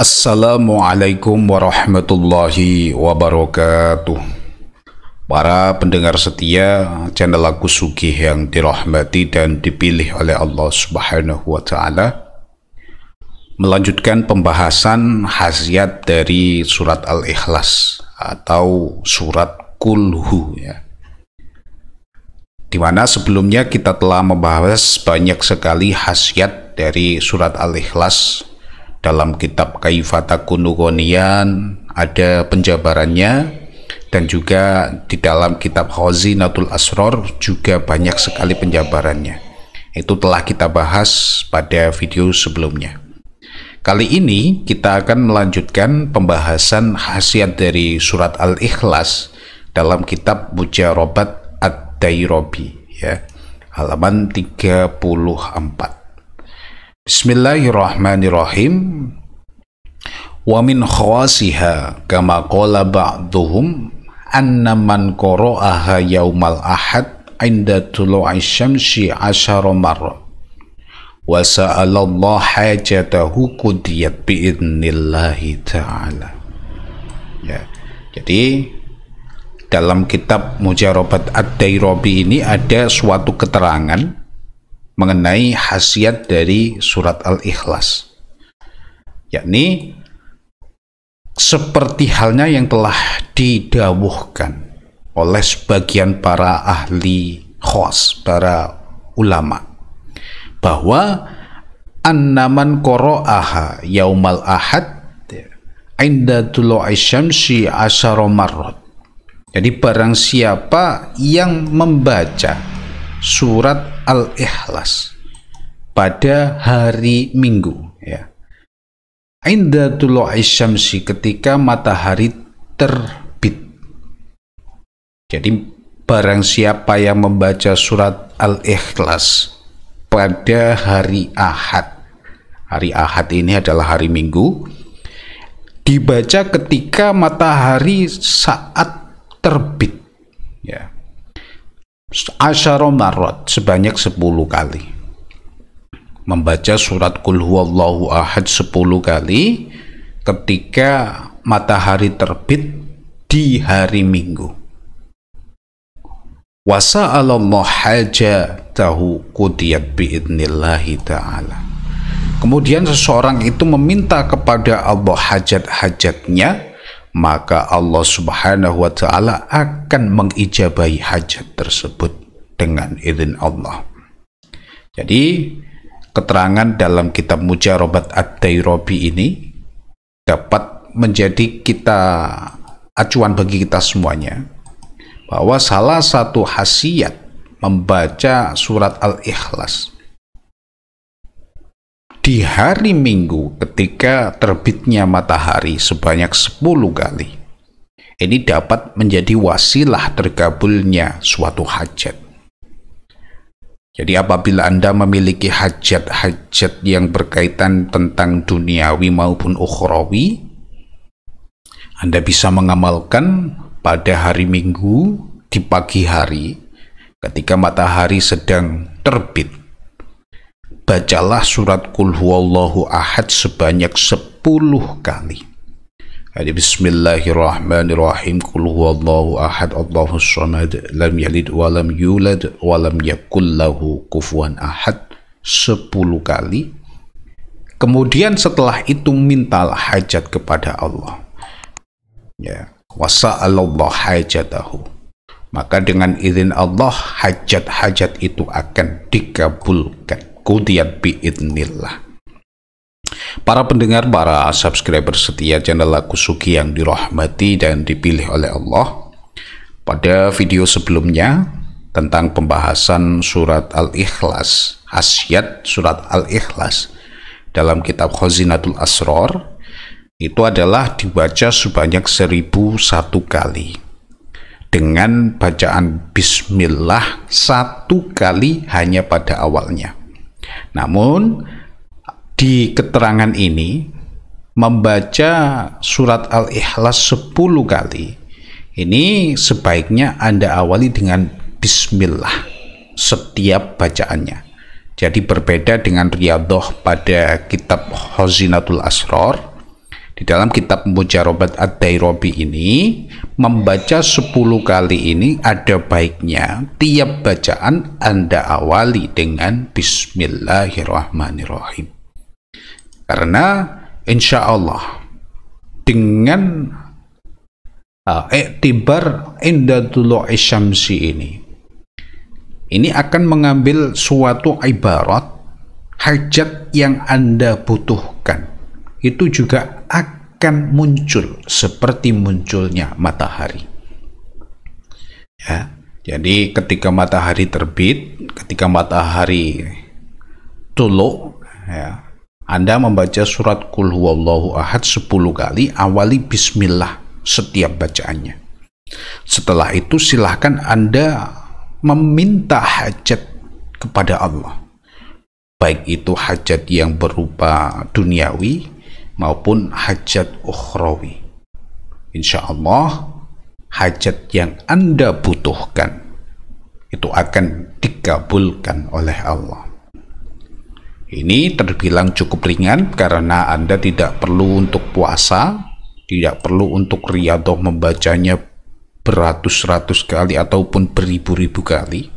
Assalamualaikum warahmatullahi wabarakatuh. Para pendengar setia channel Aku Sugih yang dirahmati dan dipilih oleh Allah Subhanahu wa Ta'ala, melanjutkan pembahasan khasiat dari surat Al-Ikhlas atau surat Kulhu, ya. Dimana sebelumnya kita telah membahas banyak sekali khasiat dari surat Al-Ikhlas. Dalam kitab Kaifa Takunu Ghaniyan ada penjabarannya, dan juga di dalam kitab Khazinatul Asrar juga banyak sekali penjabarannya. Itu telah kita bahas pada video sebelumnya. Kali ini kita akan melanjutkan pembahasan khasiat dari surat Al-Ikhlas dalam kitab Mujarabat Ad-Dairabi, ya, halaman 34. Bismillahirrahmanirrahim. Wa min khawasiha kama qala ba'duhum anna man qara'aha yaumal ahad inda tulu'i syamsi 10 marrah wa sa'ala Allah hajatahu qudiyat bi'idnillahi ta'ala. Ya, jadi dalam kitab Mujarabat Ad-Dairabi ini ada suatu keterangan mengenai khasiat dari surat Al-Ikhlas, yakni seperti halnya yang telah didawuhkan oleh sebagian para ahli khos, para ulama, bahwa annaman qara'aha yaumal ahad inda tulu'i syamsi 10 marrat. Jadi barang siapa yang membaca surat Al-Ikhlas pada hari Minggu, ya, inda tulu'i syamsi, ketika matahari terbit. Jadi barang siapa yang membaca surat Al-Ikhlas pada hari Ahad, hari Ahad ini adalah hari Minggu, dibaca ketika matahari saat terbit, ya, 10 marrat, sebanyak 10 kali. Membaca surat Qul huwallahu ahad 10 kali ketika matahari terbit di hari Minggu. Wa sa'alallahu hajatahu qudiyat bi'idnillahi ta'ala. Kemudian seseorang itu meminta kepada Allah hajat-hajatnya, maka Allah Subhanahu wa Ta'ala akan mengijabahi hajat tersebut dengan izin Allah. Jadi keterangan dalam kitab Mujarabat Ad-Dairabi ini dapat menjadi acuan bagi kita semuanya, bahwa salah satu khasiat membaca surat Al-Ikhlas di hari Minggu ketika terbitnya matahari sebanyak 10 kali, ini dapat menjadi wasilah terkabulnya suatu hajat. Jadi apabila Anda memiliki hajat-hajat yang berkaitan tentang duniawi maupun ukhrawi, Anda bisa mengamalkan pada hari Minggu di pagi hari ketika matahari sedang terbit. Bacalah surat Qul huwallahu ahad sebanyak 10 kali. Jadi bismillahirrahmanirrahim. Qul huwallahu ahad Allahus samad lam yalid wa lam yulad wa lam yakul lahu kufuwan ahad 10 kali. Kemudian setelah itu mintalah hajat kepada Allah, ya, wasa'alallahu hajatahu, maka dengan izin Allah hajat-hajat itu akan dikabulkan. Qudiyat bi'idnillah. Para pendengar, para subscriber setia channel Aku Sugih yang dirahmati dan dipilih oleh Allah, pada video sebelumnya tentang pembahasan surat Al-Ikhlas, khasiat surat Al-Ikhlas dalam kitab Khazinatul Asrar, itu adalah dibaca sebanyak 1001 kali dengan bacaan bismillah 1 kali hanya pada awalnya. Namun di keterangan ini membaca surat Al-Ikhlas 10 kali ini sebaiknya Anda awali dengan bismillah setiap bacaannya. Jadi berbeda dengan Riyadhah pada kitab Khazinatul Asrar, Di dalam kitab Mujarobat Ad-Dairabi ini, membaca 10 kali ini ada baiknya tiap bacaan Anda awali dengan Bismillahirrahmanirrahim. Karena insya Allah dengan iktibar inda tulu'i syamsi ini akan mengambil suatu ibarat hajat yang Anda butuhkan itu juga akan muncul seperti munculnya matahari. Ya, jadi ketika matahari terbit, ketika matahari tulu, ya, Anda membaca surat Qul Huwallahu Ahad 10 kali, awali bismillah setiap bacaannya. Setelah itu silahkan Anda meminta hajat kepada Allah. Baik itu hajat yang berupa duniawi maupun hajat ukhrawi. Insya Allah hajat yang Anda butuhkan itu akan dikabulkan oleh Allah. Ini terbilang cukup ringan karena Anda tidak perlu untuk puasa, tidak perlu untuk riyadhah membacanya beratus-ratus kali ataupun beribu-ribu kali.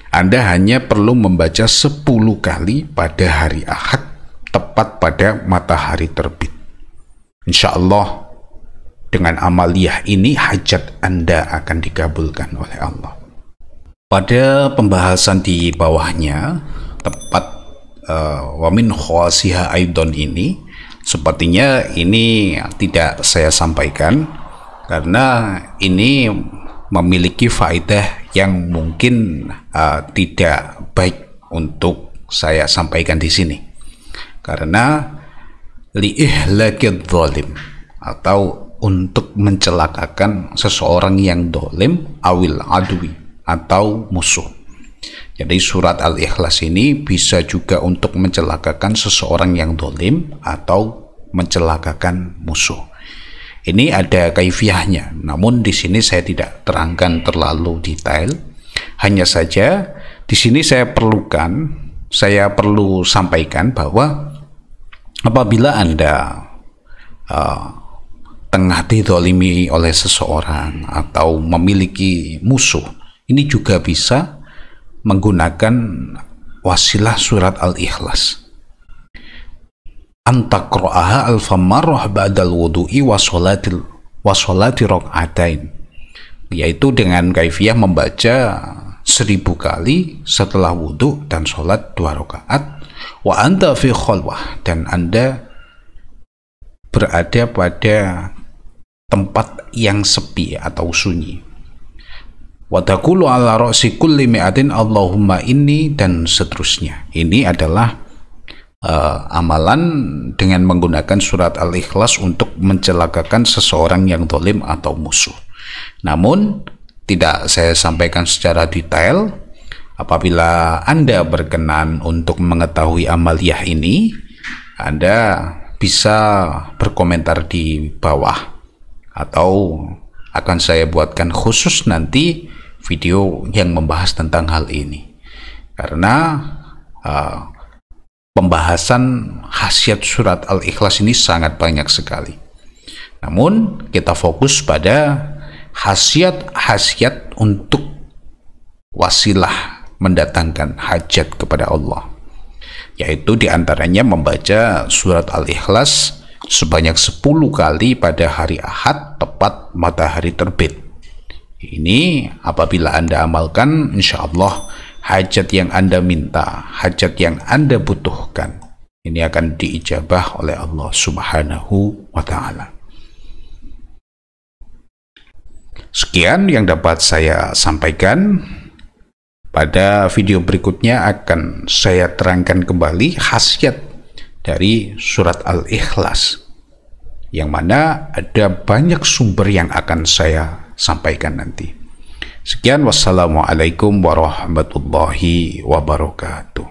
Anda hanya perlu membaca 10 kali pada hari Ahad tepat pada matahari terbit. Insya Allah dengan amaliyah ini hajat Anda akan dikabulkan oleh Allah. Pada pembahasan di bawahnya, tepat wa min khawasiha aidon ini, sepertinya ini tidak saya sampaikan karena ini memiliki faedah yang mungkin tidak baik untuk saya sampaikan di sini. Karena li'ihlakidz zalim, atau untuk mencelakakan seseorang yang dolim, awil adwi, atau musuh. Jadi surat Al-Ikhlas ini bisa juga untuk mencelakakan seseorang yang dolim atau mencelakakan musuh. Ini ada kaifiahnya, namun di sini saya tidak terangkan terlalu detail. Hanya saja di sini saya perlu sampaikan bahwa apabila Anda tengah dizalimi oleh seseorang atau memiliki musuh, ini juga bisa menggunakan wasilah surat Al-Ikhlas. Antaqra'aha alfamarrah ba'dal wudu'i wa sholati rak'atain, yaitu dengan kaifiah membaca 1000 kali setelah wudhu dan sholat 2 rakaat, wa anta fi khalwah, dan Anda berada pada tempat yang sepi atau sunyi, wa taqulu ala ra'si kulli mi'atin Allahumma inni, dan seterusnya. Ini adalah amalan dengan menggunakan surat Al-Ikhlas untuk mencelakakan seseorang yang zalim atau musuh. Namun tidak saya sampaikan secara detail. Apabila Anda berkenan untuk mengetahui amaliyah ini, Anda bisa berkomentar di bawah, atau akan saya buatkan khusus nanti video yang membahas tentang hal ini. Karena pembahasan khasiat surat Al-Ikhlas ini sangat banyak sekali. Namun kita fokus pada khasiat-khasiat untuk wasilah mendatangkan hajat kepada Allah, yaitu diantaranya membaca surat Al-Ikhlas sebanyak 10 kali pada hari Ahad tepat matahari terbit. Ini apabila Anda amalkan, insya Allah hajat yang Anda minta, hajat yang Anda butuhkan, ini akan diijabah oleh Allah Subhanahu wa Ta'ala. Sekian yang dapat saya sampaikan. Pada video berikutnya akan saya terangkan kembali khasiat dari surat Al-Ikhlas, yang mana ada banyak sumber yang akan saya sampaikan nanti. Sekian, wassalamualaikum warahmatullahi wabarakatuh.